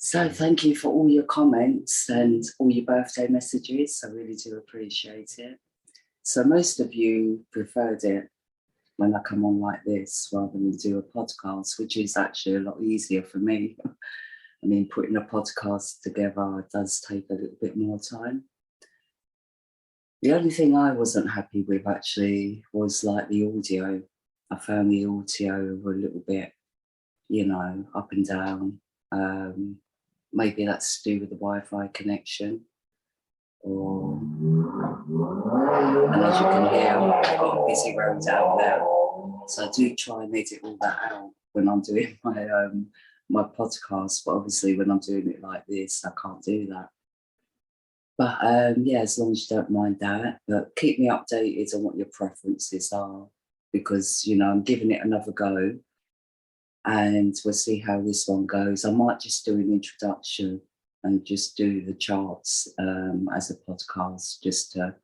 So thank you for all your comments and all your birthday messages. I really do appreciate it. So most of you preferred it when I come on like this rather than do a podcast, which is actually a lot easier for me. I mean, putting a podcast together does take a little bit more time. The only thing I wasn't happy with actually was like the audio. I found the audio a little bit, up and down. Maybe that's to do with the Wi-Fi connection. And as you can hear, I've got a busy road out there. So I do try and edit all that out when I'm doing my podcast, but obviously when I'm doing it like this, I can't do that. But yeah, as long as you don't mind that, but keep me updated on what your preferences are, because, I'm giving it another go and we'll see how this one goes. I might just do an introduction and just do the charts as a podcast, just to,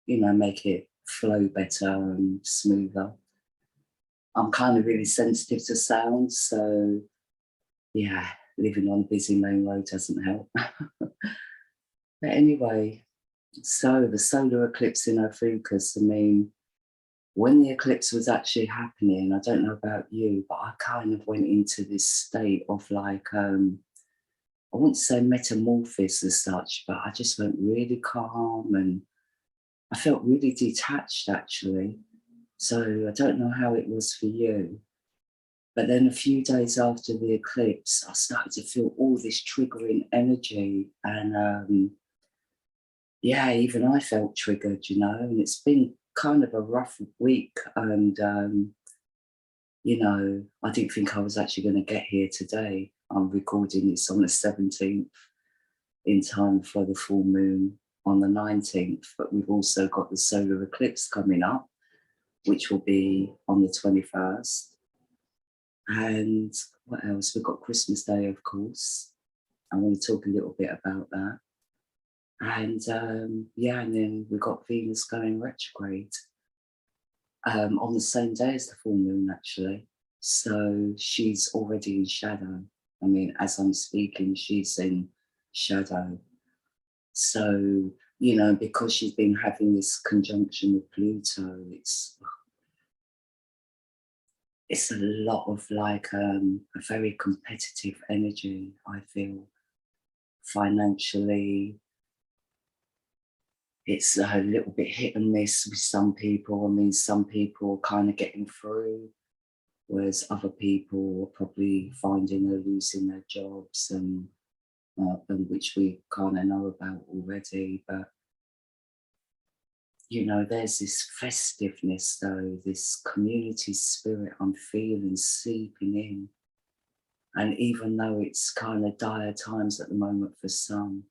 make it flow better and smoother. I'm kind of really sensitive to sound, so yeah, living on a busy main road doesn't help. But anyway, so the solar eclipse in Ophiuchus, I mean, when the eclipse was actually happening, I don't know about you, but I kind of went into this state of like, I wouldn't say metamorphosis as such, but I just went really calm and I felt really detached actually. So I don't know how it was for you. But then a few days after the eclipse, I started to feel all this triggering energy. And yeah, even I felt triggered, and it's been kind of a rough week. And, I didn't think I was actually going to get here today. I'm recording this on the 17th in time for the full moon on the 19th. But we've also got the solar eclipse coming up, which will be on the 21st. And what else? We've got Christmas Day, of course. I want to talk a little bit about that. And yeah, and then we've got Venus going retrograde on the same day as the full moon, actually. So she's already in shadow. I mean, as I'm speaking, she's in shadow. So, because she's been having this conjunction with Pluto, it's a lot of like a very competitive energy, I feel. Financially, it's a little bit hit and miss with some people. I mean, some people are kind of getting through, whereas other people are probably finding they're losing their jobs, and which we kind of know about already. But there's this festiveness, though, this community spirit I'm feeling seeping in. And even though it's kind of dire times at the moment for some,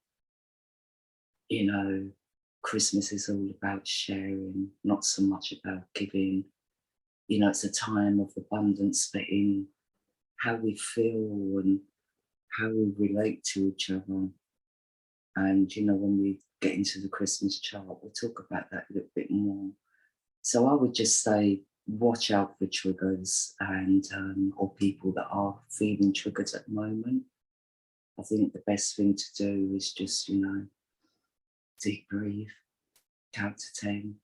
Christmas is all about sharing, not so much about giving. It's a time of abundance, but in how we feel and how we relate to each other. And, when we get into the Christmas chart, we'll talk about that a little bit more. So I would just say, watch out for triggers and or people that are feeling triggered at the moment. I think the best thing to do is just, deep breathe, count to 10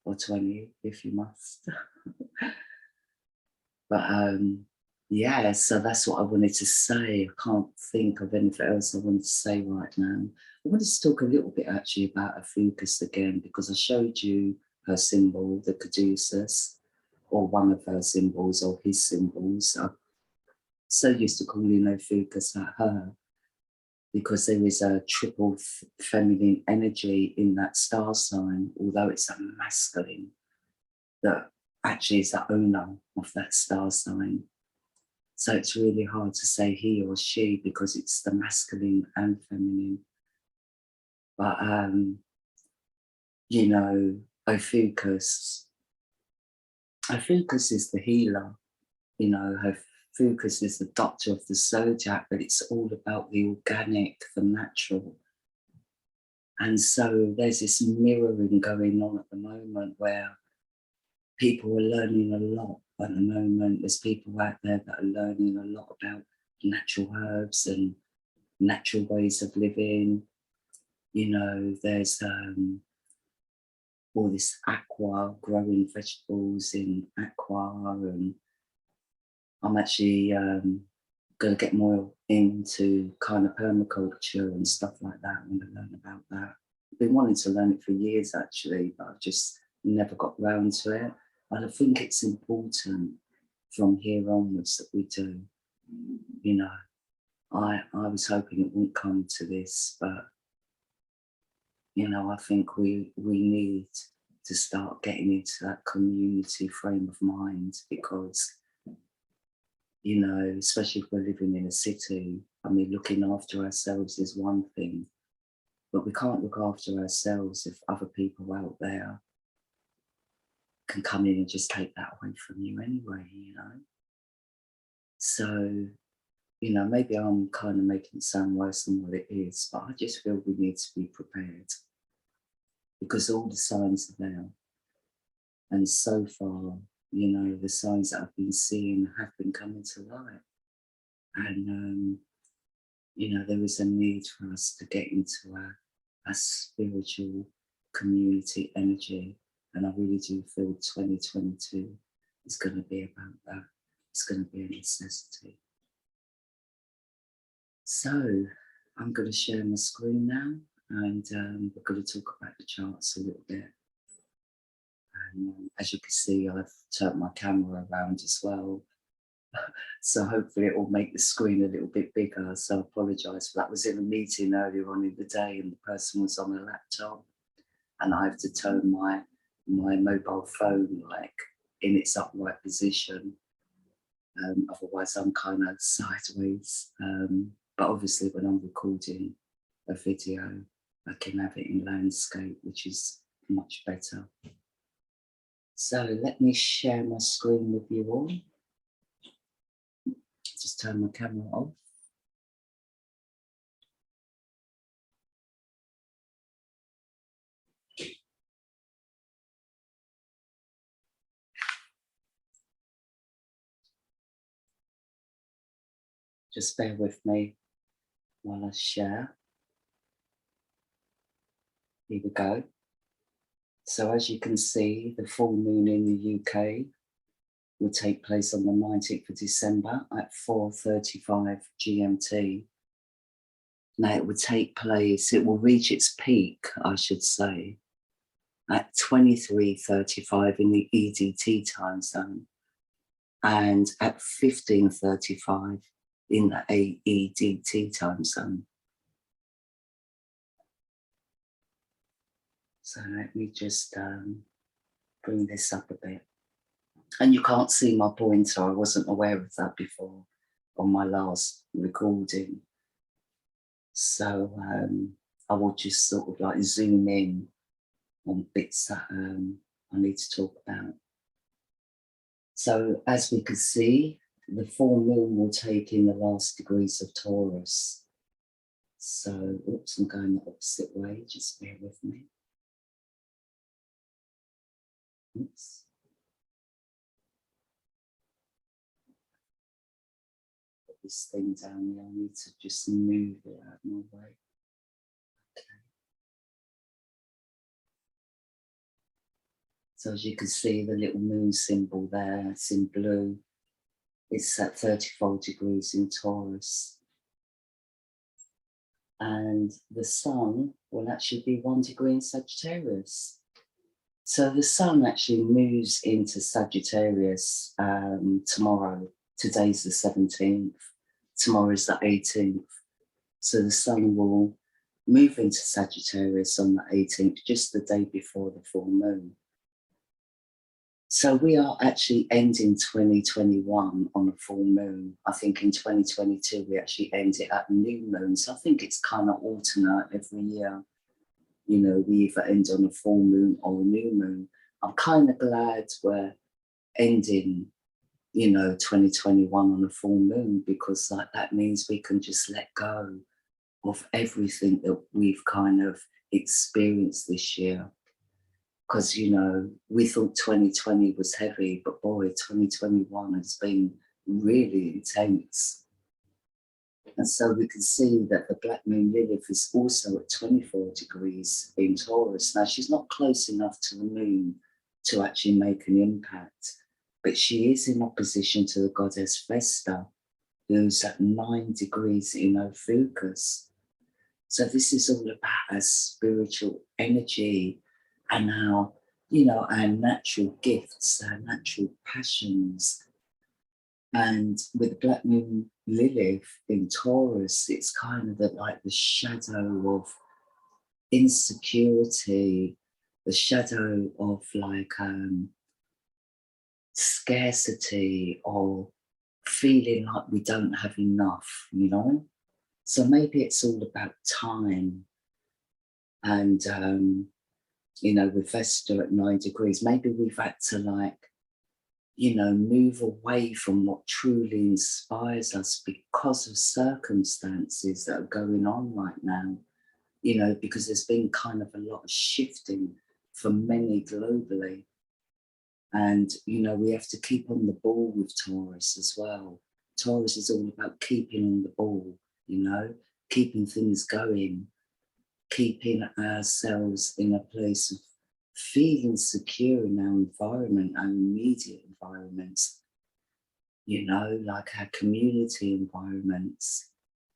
or 20 if you must. But yeah, so that's what I wanted to say. I can't think of anything else I wanted to say right now. I wanted to talk a little bit actually about Ophiuchus again, because I showed you her symbol, the caduceus, or one of her symbols or his symbols. I'm so used to calling Ophiuchus at her because there is a triple feminine energy in that star sign, although it's a masculine that actually is the owner of that star sign. So it's really hard to say he or she because it's the masculine and feminine. But, Ophiuchus is the healer. Ophiuchus is the doctor of the Zodiac, but it's all about the organic, the natural. And so there's this mirroring going on at the moment where people are learning a lot at the moment. There's people out there that are learning a lot about natural herbs and natural ways of living. You know, there's all this aqua, growing vegetables in aqua, and I'm actually going to get more into kind of permaculture and stuff like that. I want to learn about that. I've been wanting to learn it for years actually, but I've just never got round to it. And I think it's important from here onwards that we do. You know, I was hoping it wouldn't come to this, but you know, I think we need to start getting into that community frame of mind, because, you know, especially if we're living in a city, I mean, looking after ourselves is one thing, but we can't look after ourselves if other people out there can come in and just take that away from you anyway, you know. So, you know, maybe I'm kind of making it sound worse than what it is, but I just feel we need to be prepared, because all the signs are there. And so far, you know, the signs that I've been seeing have been coming to light. And, you know, there is a need for us to get into a spiritual community energy. And I really do feel 2022 is going to be about that. It's going to be a necessity. So I'm going to share my screen now, and we're going to talk about the charts a little bit. And as you can see, I've turned my camera around as well. So hopefully it will make the screen a little bit bigger. So I apologise for that. I was in a meeting earlier on in the day and the person was on a laptop, and I have to turn my mobile phone like in its upright position. Otherwise I'm kind of sideways. But obviously when I'm recording a video, I can have it in landscape, which is much better. So let me share my screen with you all. Just turn my camera off. Just bear with me while I share. Here we go. So as you can see, the full moon in the UK will take place on the 19th of December at 4:35 GMT. Now it will take place, it will reach its peak, I should say, at 23:35 in the EDT time zone and at 15:35 in the AEDT time zone. So let me just bring this up a bit. And you can't see my pointer, I wasn't aware of that before on my last recording. So I will just sort of like zoom in on bits that I need to talk about. So as we can see, the full moon will take in the last degrees of Taurus. So, oops, I'm going the opposite way, just bear with me. Oops. Put this thing down here, I need to just move it out of my way. Okay. So as you can see, the little moon symbol there, it's in blue. It's at 34 degrees in Taurus. And the sun will actually be 1 degree in Sagittarius. So the sun actually moves into Sagittarius tomorrow. Today's the 17th, tomorrow is the 18th. So the sun will move into Sagittarius on the 18th, just the day before the full moon. So we are actually ending 2021 on a full moon. I think in 2022, we actually end it at new moon. So I think it's kind of alternate every year. You know, we either end on a full moon or a new moon. I'm kind of glad we're ending, you know, 2021 on a full moon, because like that means we can just let go of everything that we've kind of experienced this year. Because, you know, we thought 2020 was heavy, but boy, 2021 has been really intense. And so we can see that the Black Moon Lilith is also at 24 degrees in Taurus. Now, she's not close enough to the moon to actually make an impact, but she is in opposition to the goddess Vesta, who's at 9 degrees in Ophiuchus. So this is all about our spiritual energy and our, you know, our natural gifts, our natural passions. And with Black Moon Lilith in Taurus, it's kind of like the shadow of insecurity, the shadow of like scarcity, or feeling like we don't have enough, you know? So maybe it's all about time. And, you know, with Vesta at 9 degrees, maybe we've had to like, you know, move away from what truly inspires us because of circumstances that are going on right now, you know, because there's been kind of a lot of shifting for many globally. And, you know, we have to keep on the ball with Taurus as well. Taurus is all about keeping on the ball, you know, keeping things going, keeping ourselves in a place of feeling secure in our environment, our immediate environments, you know, like our community environments.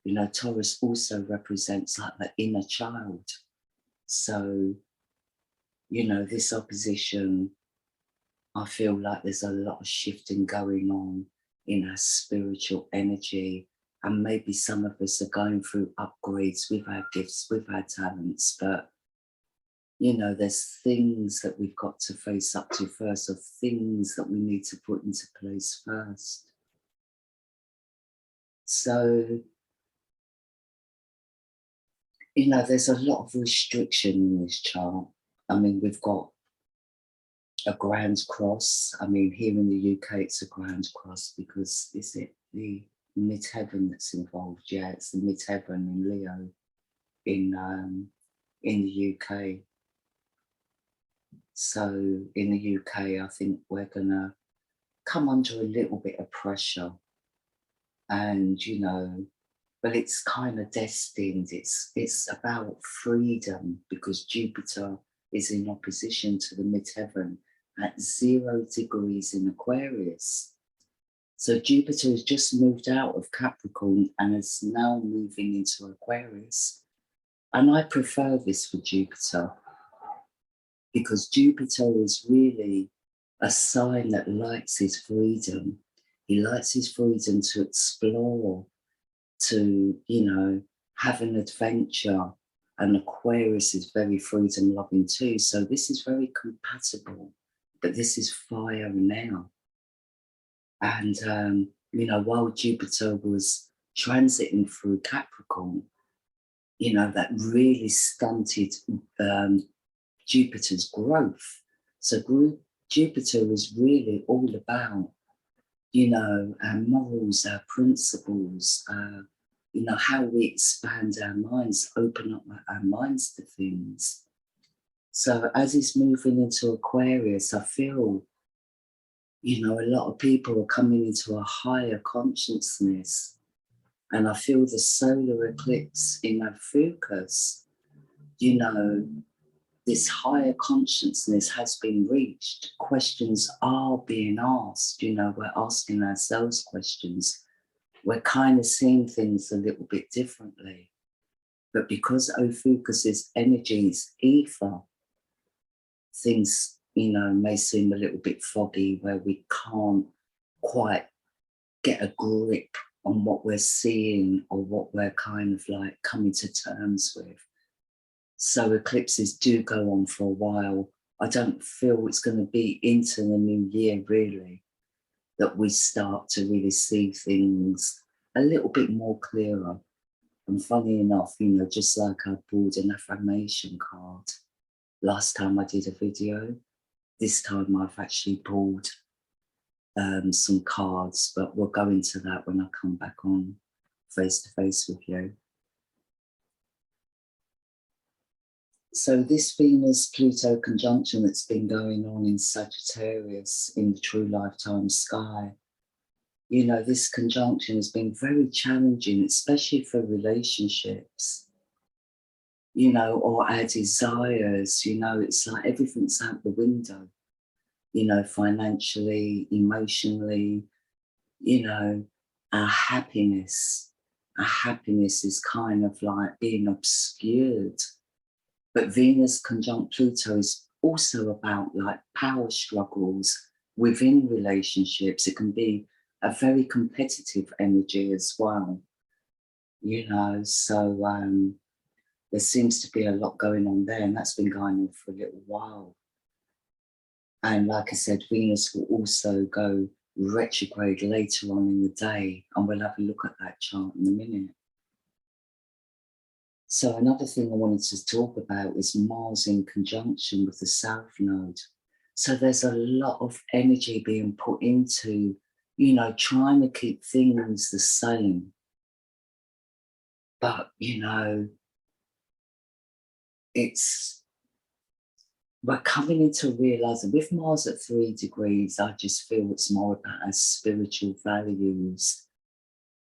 You know, Taurus also represents like the inner child. So, you know, this opposition, I feel like there's a lot of shifting going on in our spiritual energy. And maybe some of us are going through upgrades with our gifts, with our talents, but you know, there's things that we've got to face up to first, or things that we need to put into place first. So, you know, there's a lot of restriction in this chart. I mean, we've got a grand cross. I mean, here in the UK, it's a grand cross because is it the midheaven that's involved? Yeah, it's the midheaven in Leo in the UK. So in the UK, I think we're gonna come under a little bit of pressure, and you know, but it's kind of destined. It's about freedom because Jupiter is in opposition to the midheaven at 0 degrees in Aquarius. So Jupiter has just moved out of Capricorn and is now moving into Aquarius. And I prefer this for Jupiter because Jupiter is really a sign that likes his freedom. He likes his freedom to explore, to, you know, have an adventure. And Aquarius is very freedom loving too. So this is very compatible, but this is fire now. And, you know, while Jupiter was transiting through Capricorn, you know, that really stunted Jupiter's growth. So Jupiter is really all about, you know, our morals, our principles, you know, how we expand our minds, open up our minds to things. So as he's moving into Aquarius, I feel, you know, a lot of people are coming into a higher consciousness. And I feel the solar eclipse in Ophiuchus, you know, this higher consciousness has been reached. Questions are being asked, you know, we're asking ourselves questions. We're kind of seeing things a little bit differently. But because Ophiuchus's energy is ether, things, you know, may seem a little bit foggy where we can't quite get a grip on what we're seeing or what we're kind of like coming to terms with. So eclipses do go on for a while. I don't feel it's going to be into the new year really that we start to really see things a little bit more clearer. And funny enough, you know, just like I pulled an affirmation card last time I did a video, this time I've actually pulled some cards, but we'll go into that when I come back on face to face with you. So this Venus-Pluto conjunction that's been going on in Sagittarius in the true lifetime sky, you know, this conjunction has been very challenging, especially for relationships, you know, or our desires. You know, it's like everything's out the window, you know, financially, emotionally, you know, our happiness. Our happiness is kind of like being obscured. But Venus conjunct Pluto is also about like power struggles within relationships. It can be a very competitive energy as well, you know. So there seems to be a lot going on there, and that's been going on for a little while. And like I said, Venus will also go retrograde later on in the day, and we'll have a look at that chart in a minute. So another thing I wanted to talk about is Mars in conjunction with the South Node. So there's a lot of energy being put into, you know, trying to keep things the same. But, you know, we're coming into realizing with Mars at 3 degrees, I just feel it's more about our spiritual values.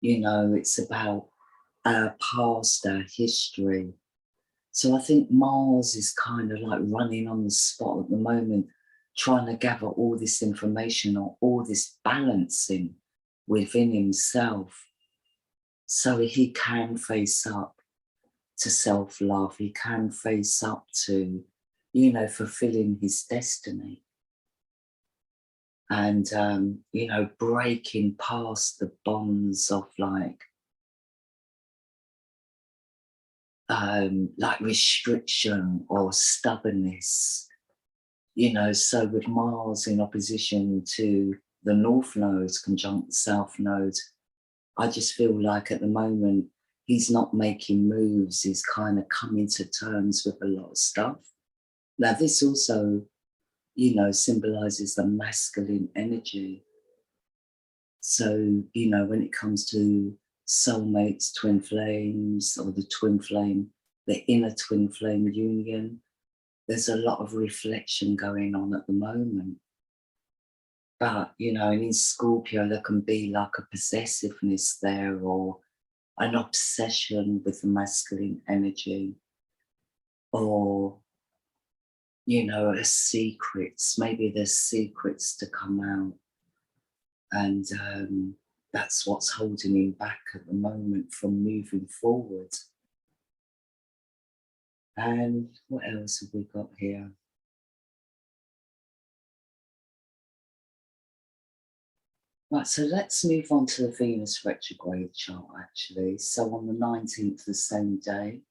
You know, it's about our past, our history. So I think Mars is kind of like running on the spot at the moment, trying to gather all this information or all this balancing within himself so he can face up to self-love. He can face up to, you know, fulfilling his destiny. And, you know, breaking past the bonds of like restriction or stubbornness, you know. So with Mars in opposition to the North Node conjunct the South Node, I just feel like at the moment he's not making moves. He's kind of coming to terms with a lot of stuff. Now this also, you know, symbolizes the masculine energy. So, you know, when it comes to soulmates, twin flames, or the twin flame, the inner twin flame union, there's a lot of reflection going on at the moment. But, you know, in Scorpio, there can be like a possessiveness there or an obsession with the masculine energy, or, you know, a secrets. Maybe there's secrets to come out. And that's what's holding him back at the moment from moving forward. And what else have we got here? Right, so let's move on to the Venus retrograde chart, actually. So on the 19th, the same day,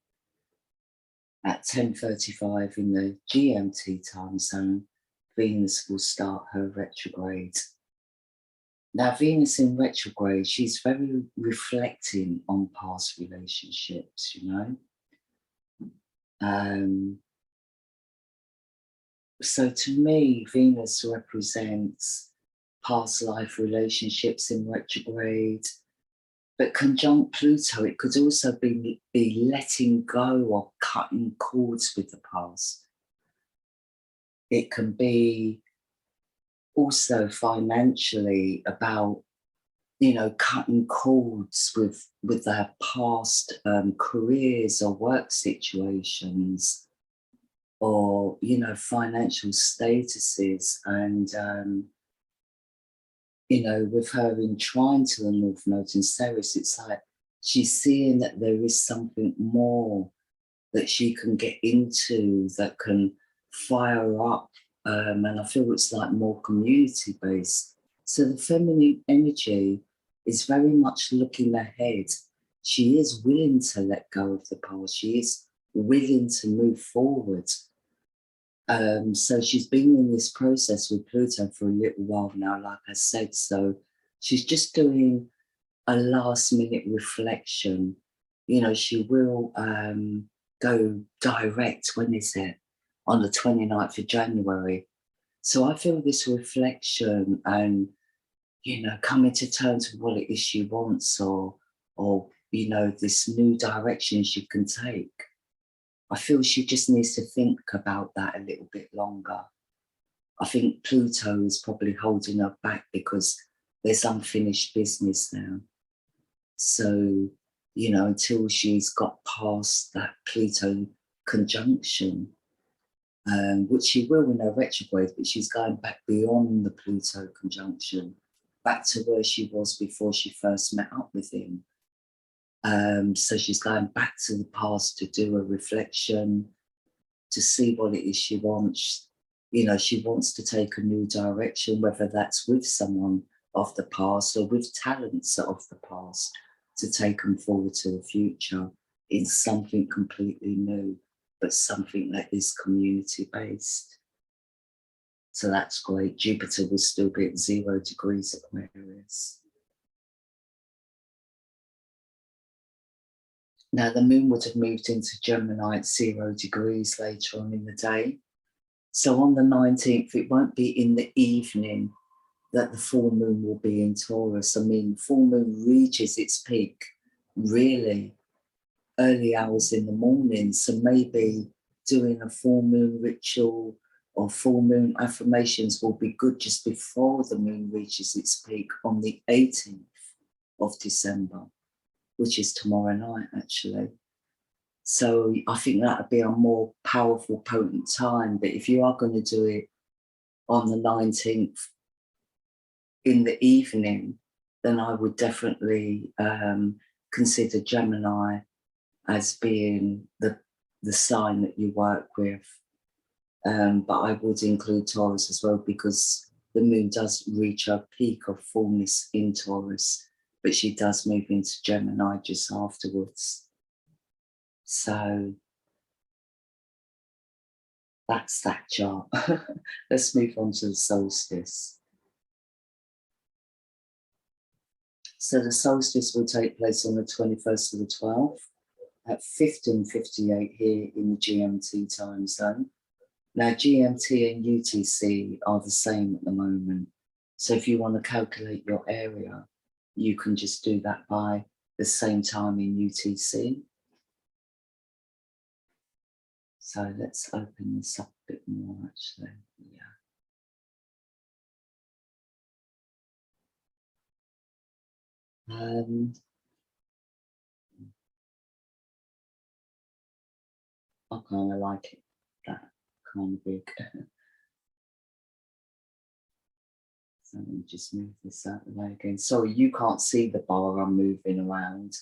at 10:35 in the GMT time zone, Venus will start her retrograde. Now, Venus in retrograde, she's very reflecting on past relationships, you know. So to me, Venus represents past life relationships in retrograde, but conjunct Pluto, it could also be letting go or cutting cords with the past. It can be also financially about, you know, cutting cords with their past careers or work situations, or, you know, financial statuses. And you know, with her in trine to the North Node in Ceres, it's like she's seeing that there is something more that she can get into that can fire up. And I feel it's like more community based. So the feminine energy is very much looking ahead. She is willing to let go of the past. She is willing to move forward. So she's been in this process with Pluto for a little while now, like I said. So she's just doing a last minute reflection. You know, she will go direct, when is it? On the 29th of January. So I feel this reflection and, you know, coming to terms with what it is she wants, or, you know, this new direction she can take. I feel she just needs to think about that a little bit longer. I think Pluto is probably holding her back because there's unfinished business now. So, you know, until she's got past that Pluto conjunction, which she will in her retrograde, but she's going back beyond the Pluto conjunction, back to where she was before she first met up with him. So she's going back to the past to do a reflection, to see what it is she wants. You know, she wants to take a new direction, whether that's with someone of the past or with talents of the past, to take them forward to the future in something completely new, but something that is community-based. So that's great. Jupiter will still be at 0 degrees Aquarius. Now, the moon would have moved into Gemini at 0 degrees later on in the day. So on the 19th, it won't be in the evening that the full moon will be in Taurus. I mean, full moon reaches its peak really early hours in the morning. So maybe doing a full moon ritual or full moon affirmations will be good just before the moon reaches its peak on the 18th of December, which is tomorrow night, actually. So I think that would be a more powerful, potent time. But if you are going to do it on the 19th in the evening, then I would definitely consider Gemini as being the sign that you work with. But I would include Taurus as well, because the moon does reach her peak of fullness in Taurus, but she does move into Gemini just afterwards. So that's that chart. Let's move on to the solstice. So the solstice will take place on the 21st of the 12th at 15:58 here in the GMT time zone. Now, GMT and UTC are the same at the moment. So if you want to calculate your area, you can just do that by the same time in UTC. So let's open this up a bit more, actually. Yeah. I kind of like it, that kind of big. So let me just move this out of the way again. Sorry, you can't see the bar I'm moving around.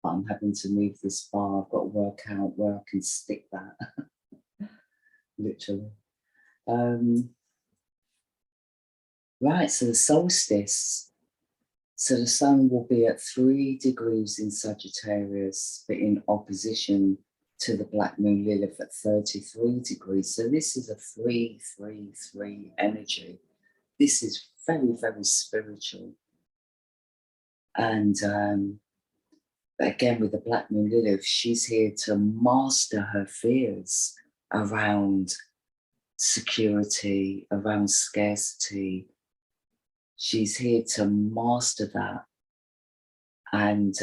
But I'm having to move this bar. I've got to work out where I can stick that, literally. Right, so the solstice. So the sun will be at 3 degrees in Sagittarius, but in opposition to the black moon Lilith at 33 degrees. So this is a 3-3-3 energy. This is very, very spiritual. And again, with the black moon Lilith, she's here to master her fears around security, around scarcity. She's here to master that. And,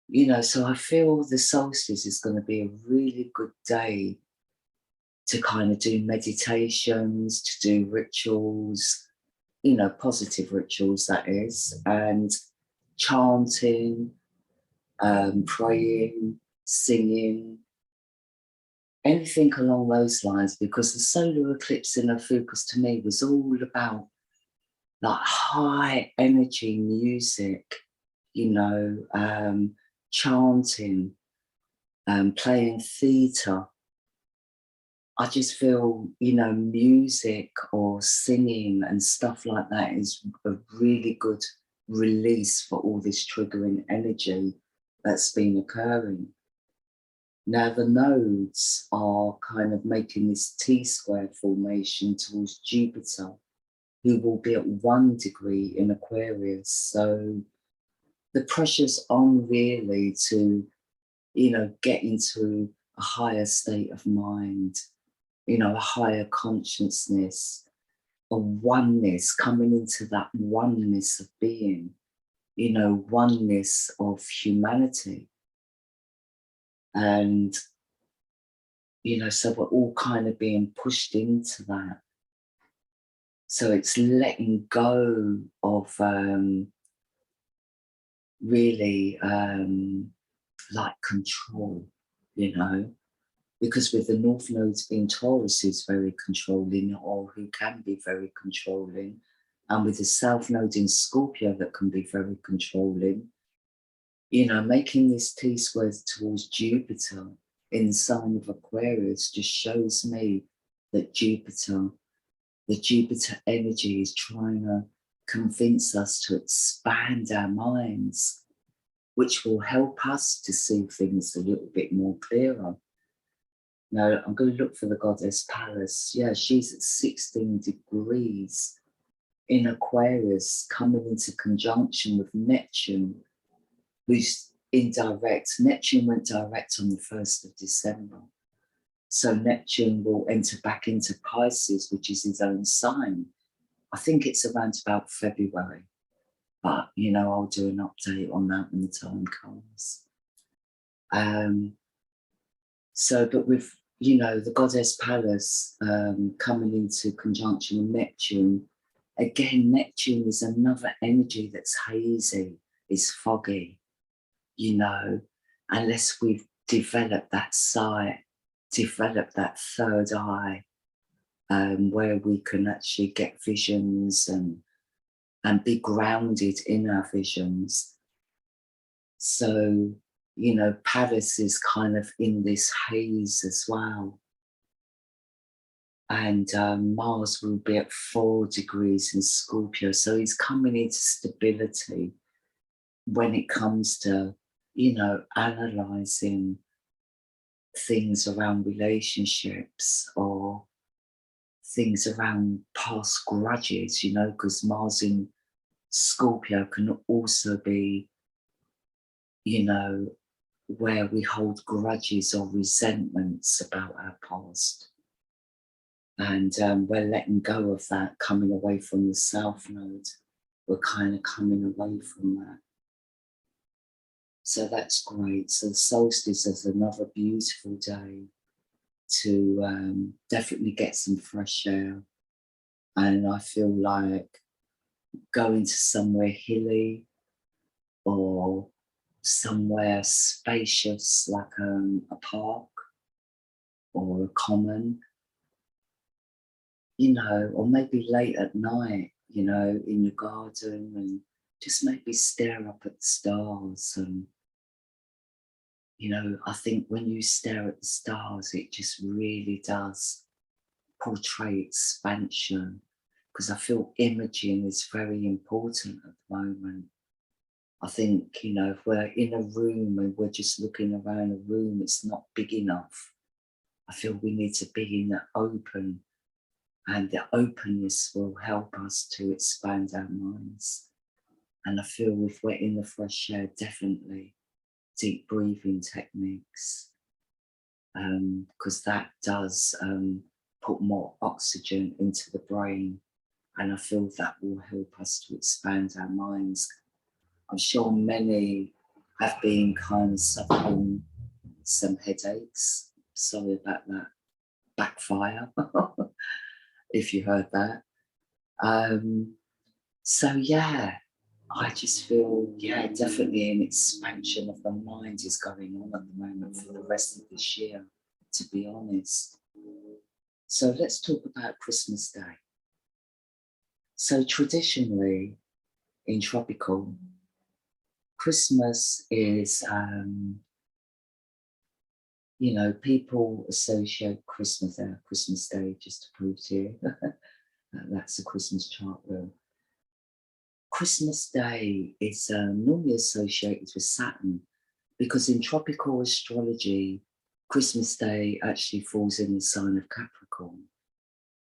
you know, so I feel the solstice is going to be a really good day to kind of do meditations, to do rituals, you know, positive rituals, that is, and chanting, praying, singing, anything along those lines, because the solar eclipse in Ophiuchus to me was all about like high energy music, you know, chanting, playing theatre. I just feel, you know, music or singing and stuff like that is a really good release for all this triggering energy that's been occurring. Now the nodes are kind of making this T-square formation towards Jupiter, who will be at 1 degree in Aquarius. So the pressure's on really to, you know, get into a higher state of mind, you know, a higher consciousness, a oneness, coming into that oneness of being, you know, oneness of humanity. And, you know, so we're all kind of being pushed into that. So it's letting go of really like control, you know, because with the North nodes being Taurus, who's very controlling, or who can be very controlling, and with the South node in Scorpio that can be very controlling, you know, making this T-squares towards Jupiter in the sign of Aquarius just shows me that the Jupiter energy is trying to convince us to expand our minds, which will help us to see things a little bit more clearer. Now, I'm going to look for the goddess Pallas. Yeah, she's at 16 degrees in Aquarius, coming into conjunction with Neptune, who's indirect. Neptune went direct on the 1st of December. So Neptune will enter back into Pisces, which is his own sign. I think it's around about February. But, you know, I'll do an update on that when the time comes. But with, you know, the goddess Pallas coming into conjunction with Neptune, again, Neptune is another energy that's hazy, is foggy, you know, unless we've developed that sight, developed that third eye, where we can actually get visions and be grounded in our visions. So, you know, Pallas is kind of in this haze as well. And Mars will be at 4 degrees in Scorpio. So he's coming into stability when it comes to, you know, analysing things around relationships or things around past grudges, you know, because Mars in Scorpio can also be, you know, where we hold grudges or resentments about our past. And we're letting go of that, coming away from the South Node. We're kind of coming away from that. So that's great. So the solstice is another beautiful day to definitely get some fresh air. And I feel like going to somewhere hilly or somewhere spacious like a park or a common, you know, or maybe late at night, you know, in your garden, and just maybe stare up at the stars. And, you know, I think when you stare at the stars, it just really does portray expansion, because I feel imaging is very important at the moment. I think, you know, if we're in a room and we're just looking around a room, it's not big enough. I feel we need to be in the open, and the openness will help us to expand our minds. And I feel if we're in the fresh air, definitely deep breathing techniques, because that does put more oxygen into the brain. And I feel that will help us to expand our minds. I'm sure many have been kind of suffering some headaches. Sorry about that backfire, if you heard that. So yeah, I just feel, yeah, definitely an expansion of the mind is going on at the moment for the rest of this year, to be honest. So let's talk about Christmas Day. So traditionally, in tropical, Christmas is, you know, people associate Christmas Day, just to prove to you. That's a Christmas chart wheel. Christmas Day is normally associated with Saturn, because in tropical astrology, Christmas Day actually falls in the sign of Capricorn.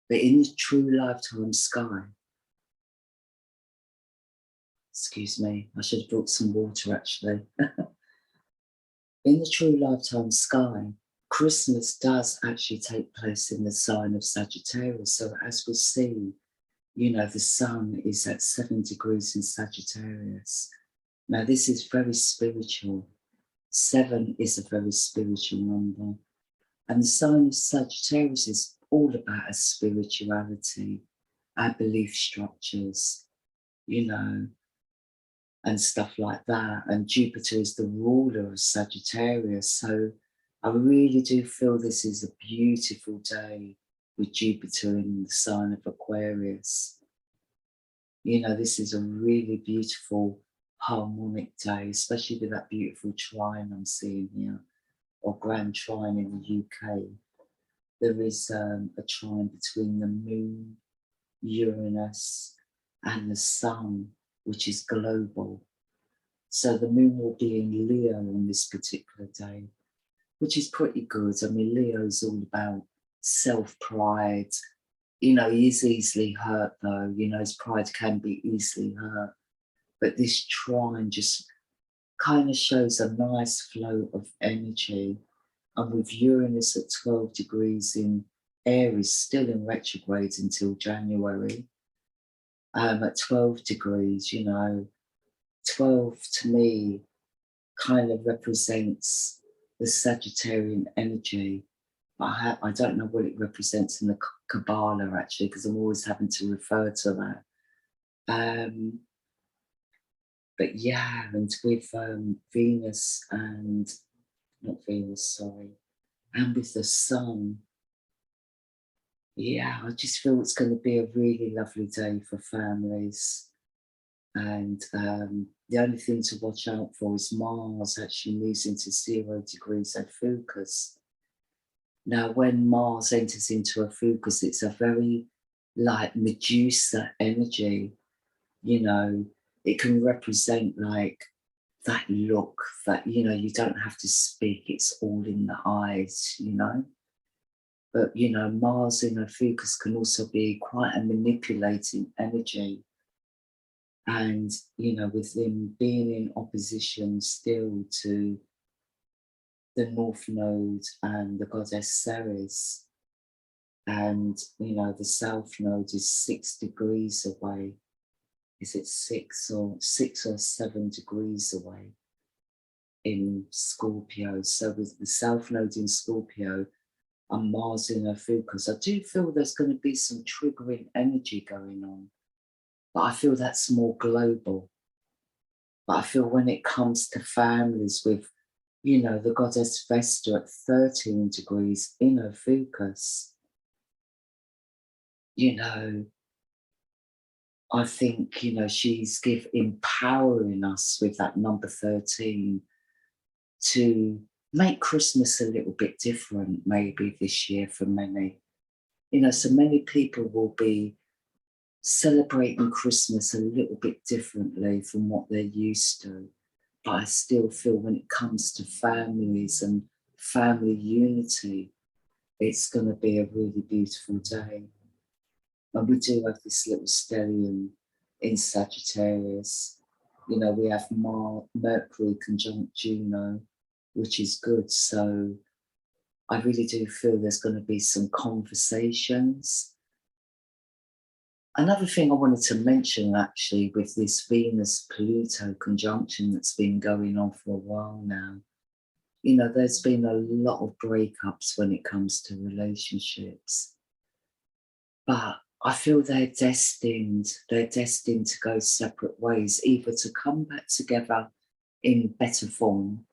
But in the true lifetime sky, excuse me, I should have brought some water actually. In the true lifetime sky, Christmas does actually take place in the sign of Sagittarius. So as we see, you know, the sun is at 7 degrees in Sagittarius. Now this is very spiritual. 7 is a very spiritual number. And the sign of Sagittarius is all about a spirituality our belief structures, you know, and stuff like that. And Jupiter is the ruler of Sagittarius. So I really do feel this is a beautiful day with Jupiter in the sign of Aquarius. You know, this is a really beautiful harmonic day, especially with that beautiful trine I'm seeing here, or grand trine in the UK. There is a trine between the moon, Uranus, and the sun, which is global. So the moon will be in Leo on this particular day, which is pretty good. I mean, Leo is all about self-pride. You know, he is easily hurt though. You know, his pride can be easily hurt. But this trine just kind of shows a nice flow of energy. And with Uranus at 12 degrees in Aries, still in retrograde until January, at 12 degrees, you know, 12 to me kind of represents the Sagittarian energy. But I don't know what it represents in the Kabbalah, actually, because I'm always having to refer to that. But yeah, and with Venus and, not Venus, sorry, and with the sun, yeah, I just feel it's going to be a really lovely day for families. And the only thing to watch out for is Mars actually moves into 0 degrees Ophiuchus. Now, when Mars enters into Ophiuchus, it's a very like Medusa energy, you know. It can represent like that look that, you know, you don't have to speak, it's all in the eyes, you know. But, you know, Mars in Ophiuchus can also be quite a manipulating energy. And, you know, with them being in opposition still to the North Node and the goddess Ceres, and, you know, the South Node is 6 degrees away. Is it 6 or 7 degrees away in Scorpio? So with the South Node in Scorpio and Mars in Ophiuchus, I do feel there's going to be some triggering energy going on. But I feel that's more global. But I feel when it comes to families with, you know, the goddess Vesta at 13 degrees in Ophiuchus, you know, I think, you know, she's empowering us with that number 13 to make Christmas a little bit different maybe this year for many. You know, so many people will be celebrating Christmas a little bit differently from what they're used to. But I still feel when it comes to families and family unity, it's going to be a really beautiful day. And we do have this little stellium in Sagittarius. You know, we have Mercury conjunct Juno, which is good. So I really do feel there's going to be some conversations. Another thing I wanted to mention, actually, with this Venus-Pluto conjunction that's been going on for a while now, you know, there's been a lot of breakups when it comes to relationships. But I feel they're destined to go separate ways, either to come back together in better form,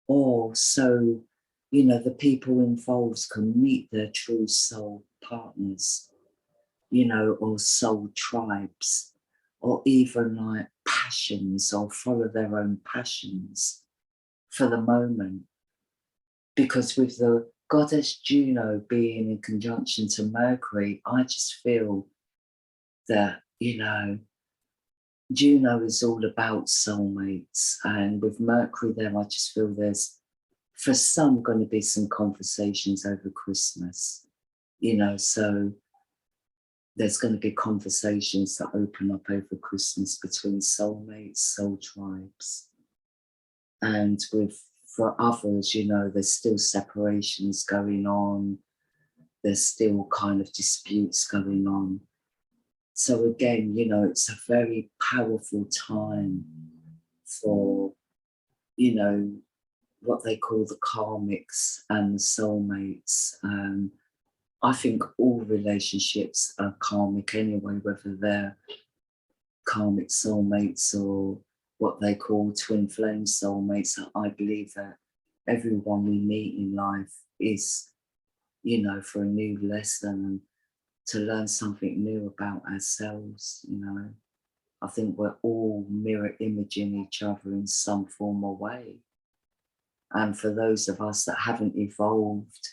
or so, you know, the people involved can meet their true soul partners, you know, or soul tribes, or even like passions, or follow their own passions for the moment. Because with the goddess Juno being in conjunction to Mercury, I just feel that, you know, Juno is all about soulmates. And with Mercury there, I just feel there's, for some, going to be some conversations over Christmas, you know, so there's going to be conversations that open up over Christmas between soulmates, soul tribes. And for others, you know, there's still separations going on. There's still kind of disputes going on. So again, you know, it's a very powerful time for, you know, what they call the karmics and the soulmates. I think all relationships are karmic anyway, whether they're karmic soulmates or what they call twin flame soulmates. I believe that everyone we meet in life is, you know, for a new lesson and to learn something new about ourselves, you know. I think we're all mirror imaging each other in some form or way. And for those of us that haven't evolved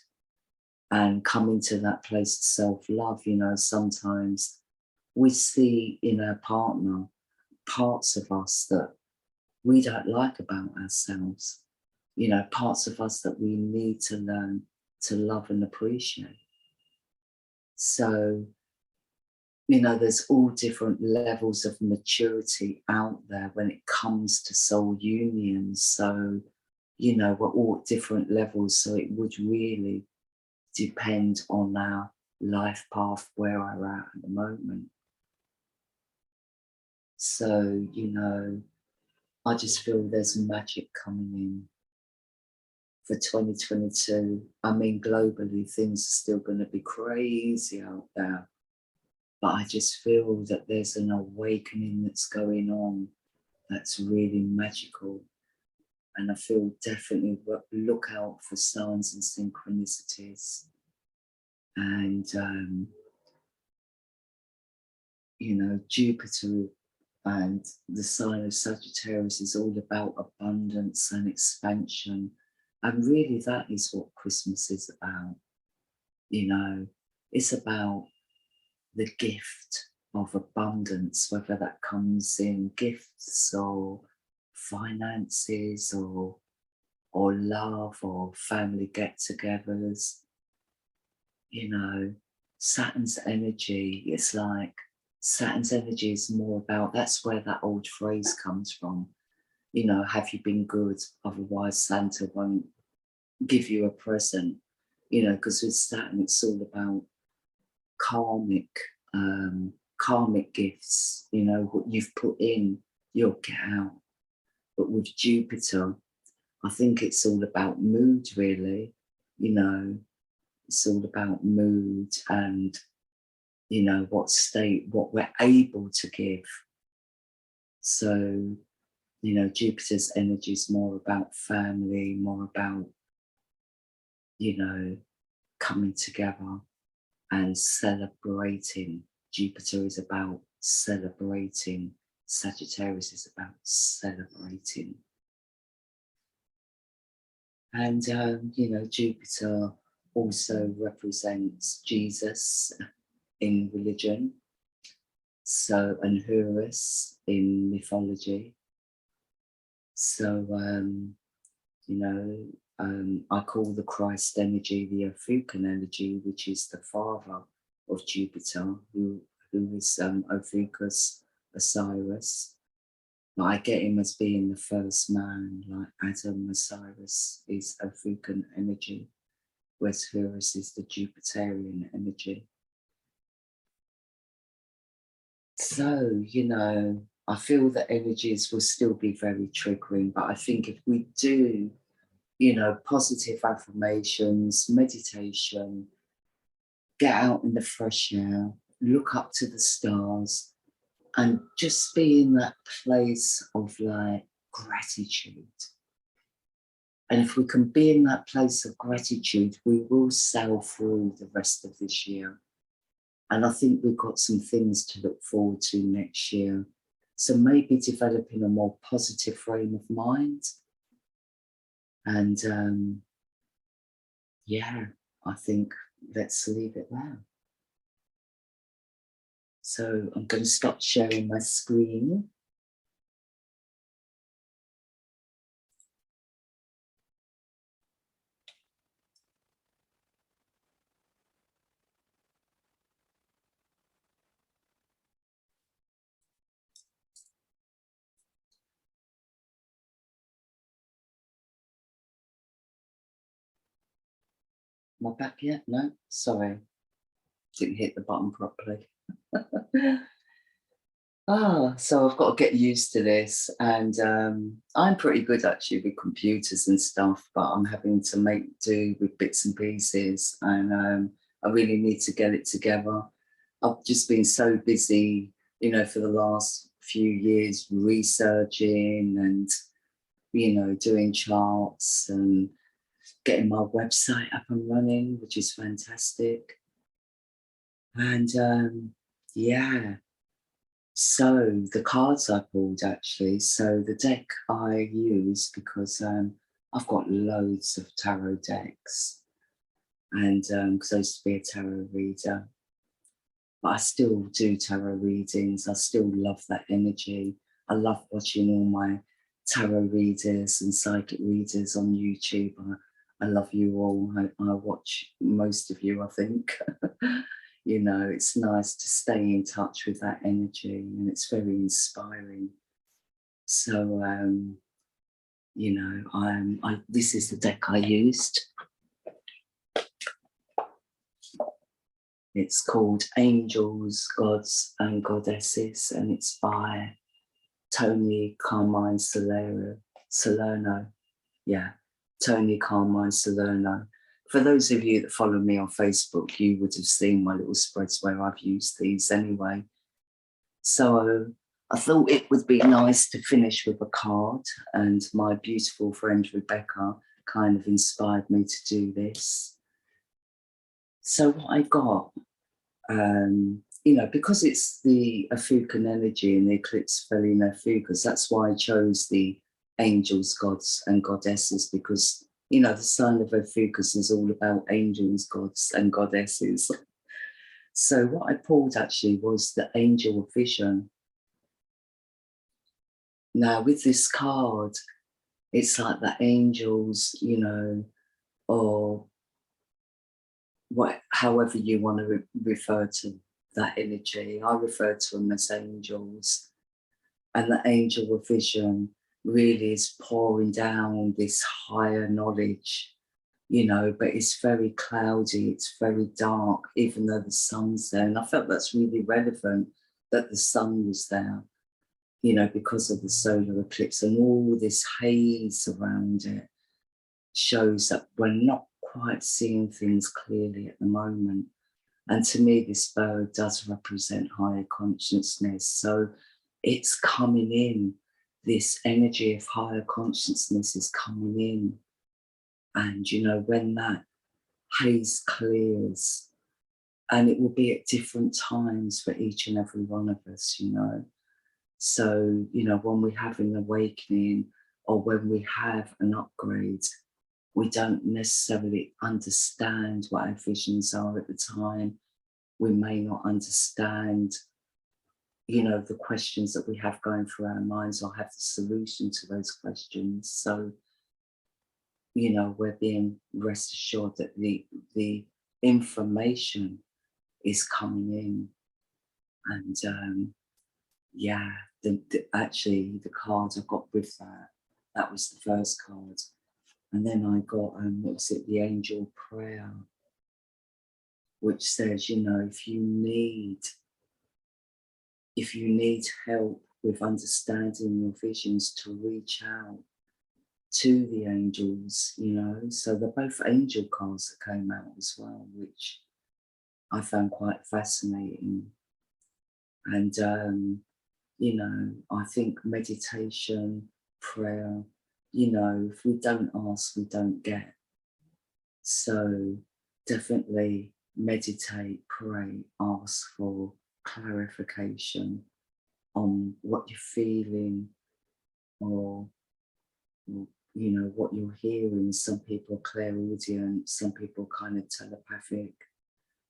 and come into that place of self-love, you know, sometimes we see in our partner parts of us that we don't like about ourselves, you know, parts of us that we need to learn to love and appreciate. So, you know, there's all different levels of maturity out there when it comes to soul unions. So, you know, we're all at different levels. So it would really depend on our life path where we're at the moment. So, you know, I just feel there's magic coming in for 2022. I mean, globally, things are still going to be crazy out there. But I just feel that there's an awakening that's going on that's really magical. And I feel definitely look out for signs and synchronicities. And, you know, Jupiter and the sign of Sagittarius is all about abundance and expansion. And really that is what Christmas is about. You know, it's about the gift of abundance, whether that comes in gifts or finances or love or family get-togethers. You know, Saturn's energy, it's like Saturn's energy is more about, that's where that old phrase comes from. You know, have you been good? Otherwise Santa won't give you a present. You know, because with Saturn, it's all about karmic gifts. You know, what you've put in, you'll get out. But with Jupiter, I think it's all about mood, really. You know, it's all about mood and, you know, what we're able to give. So, you know, Jupiter's energy is more about family, more about, you know, coming together and celebrating. Jupiter is about celebrating. Sagittarius is about celebrating. And, you know, Jupiter also represents Jesus in religion. So, and Horus in mythology. So, you know, I call the Christ energy the Ophiuchus energy, which is the father of Jupiter, who is Ophiuchus Osiris. But I get him as being the first man, like Adam Osiris is Ophiuchus energy, whereas Horus is the Jupiterian energy. So, you know, I feel that energies will still be very triggering, but I think if we do, you know, positive affirmations, meditation, get out in the fresh air, look up to the stars, and just be in that place of like gratitude. And if we can be in that place of gratitude, we will sail through the rest of this year. And I think we've got some things to look forward to next year. So maybe developing a more positive frame of mind. And yeah, I think let's leave it there. So I'm going to stop sharing my screen. Am I back yet? No, sorry. Didn't hit the button properly. So I've got to get used to this. And I'm pretty good actually with computers and stuff, but I'm having to make do with bits and pieces. And I really need to get it together. I've just been so busy, you know, for the last few years researching and, you know, doing charts and getting my website up and running, which is fantastic. And yeah, so the cards I pulled actually, so the deck I use because I've got loads of tarot decks, and because I used to be a tarot reader, but I still do tarot readings. I still love that energy. I love watching all my tarot readers and psychic readers on YouTube. I love you all. I watch most of you, I think. You know, it's nice to stay in touch with that energy, and it's very inspiring. So, you know, this is the deck I used. It's called Angels, Gods and Goddesses, and it's by Tony Carmine Salerno. Yeah, Tony Carmine Salerno. For those of you that follow me on Facebook, you would have seen my little spreads where I've used these anyway. So I thought it would be nice to finish with a card, and my beautiful friend Rebecca kind of inspired me to do this. So what I got, you know, because it's the Ophiuchian energy and the eclipse fell in Ophiuchus, that's why I chose the angels, gods and goddesses, because, you know, the sign of Ophiuchus is all about angels, gods and goddesses. So what I pulled actually was the Angel of Vision. Now with this card, it's like the angels, you know, or however you want to refer to that energy. I refer to them as angels. And the angel of vision really is pouring down this higher knowledge, you know, but it's very cloudy, it's very dark, even though the sun's there. And I felt that's really relevant that the sun was there, you know, because of the solar eclipse, and all this haze around it shows that we're not quite seeing things clearly at the moment. And to me, this bird does represent higher consciousness. So it's coming in, this energy of higher consciousness is coming in. And, you know, when that haze clears, and it will be at different times for each and every one of us, you know. So, you know, when we have an awakening or when we have an upgrade, we don't necessarily understand what our visions are at the time. We may not understand, you know, the questions that we have going through our minds or have the solution to those questions. So, you know, we're being rest assured that the information is coming in. And yeah, actually the card I got with that was the first card. And then I got, what was it, the Angel Prayer, which says, you know, if you need help with understanding your visions, to reach out to the angels, you know. So they're both angel cards that came out as well, which I found quite fascinating. And, you know, I think meditation, prayer, you know, if we don't ask, we don't get. So definitely meditate, pray, ask for clarification on what you're feeling, or you know, what you're hearing. Some people are clairaudient, some people kind of telepathic,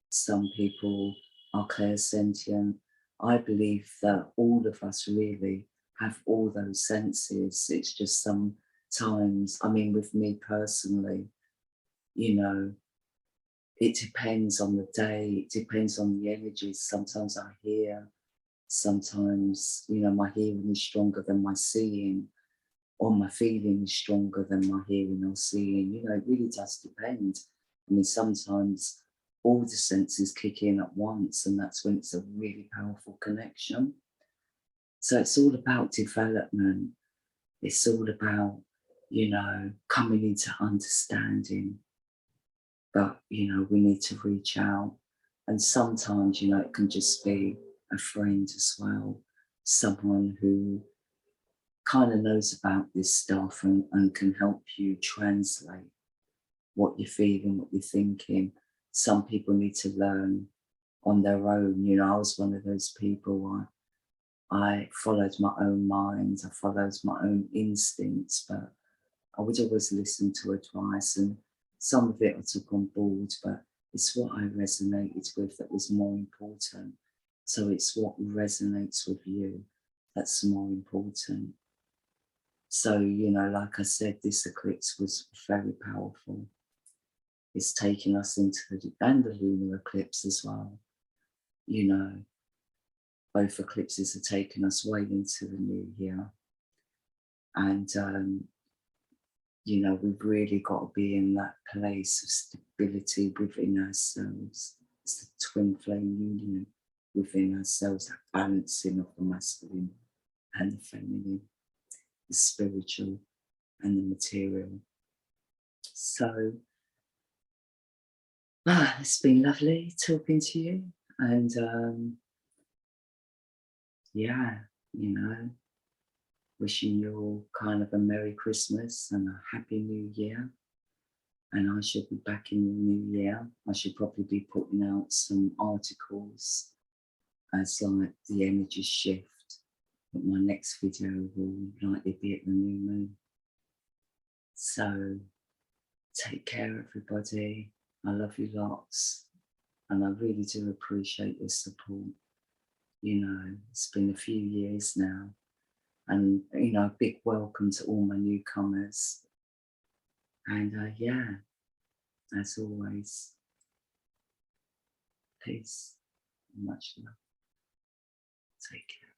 some people are clairsentient. I believe that all of us really have all those senses. It's just sometimes, I mean, with me personally, you know, it depends on the day, it depends on the energies. Sometimes I hear, sometimes, you know, my hearing is stronger than my seeing, or my feeling is stronger than my hearing or seeing. You know, it really does depend. I mean, sometimes all the senses kick in at once, and that's when it's a really powerful connection. So it's all about development. It's all about, you know, coming into understanding. But, you know, we need to reach out. And sometimes, you know, it can just be a friend as well, someone who kind of knows about this stuff and can help you translate what you're feeling, what you're thinking. Some people need to learn on their own. You know, I was one of those people. I followed my own mind, I followed my own instincts, but I would always listen to advice, and some of it I took on board, but it's what I resonated with that was more important. So it's what resonates with you that's more important. So, you know, like I said, this eclipse was very powerful. It's taking us into and the lunar eclipse as well. You know, both eclipses are taking us way into the new year. And, you know, we've really got to be in that place of stability within ourselves. It's the twin flame union within ourselves, that balancing of the masculine and the feminine, the spiritual and the material. So, it's been lovely talking to you. And yeah, you know, wishing you all kind of a Merry Christmas and a Happy New Year. And I should be back in the new year. I should probably be putting out some articles as like the energies shift. But my next video will likely be at the new moon. So take care, everybody. I love you lots. And I really do appreciate your support. You know, it's been a few years now. And, you know, a big welcome to all my newcomers. And yeah, as always, peace and much love. Take care.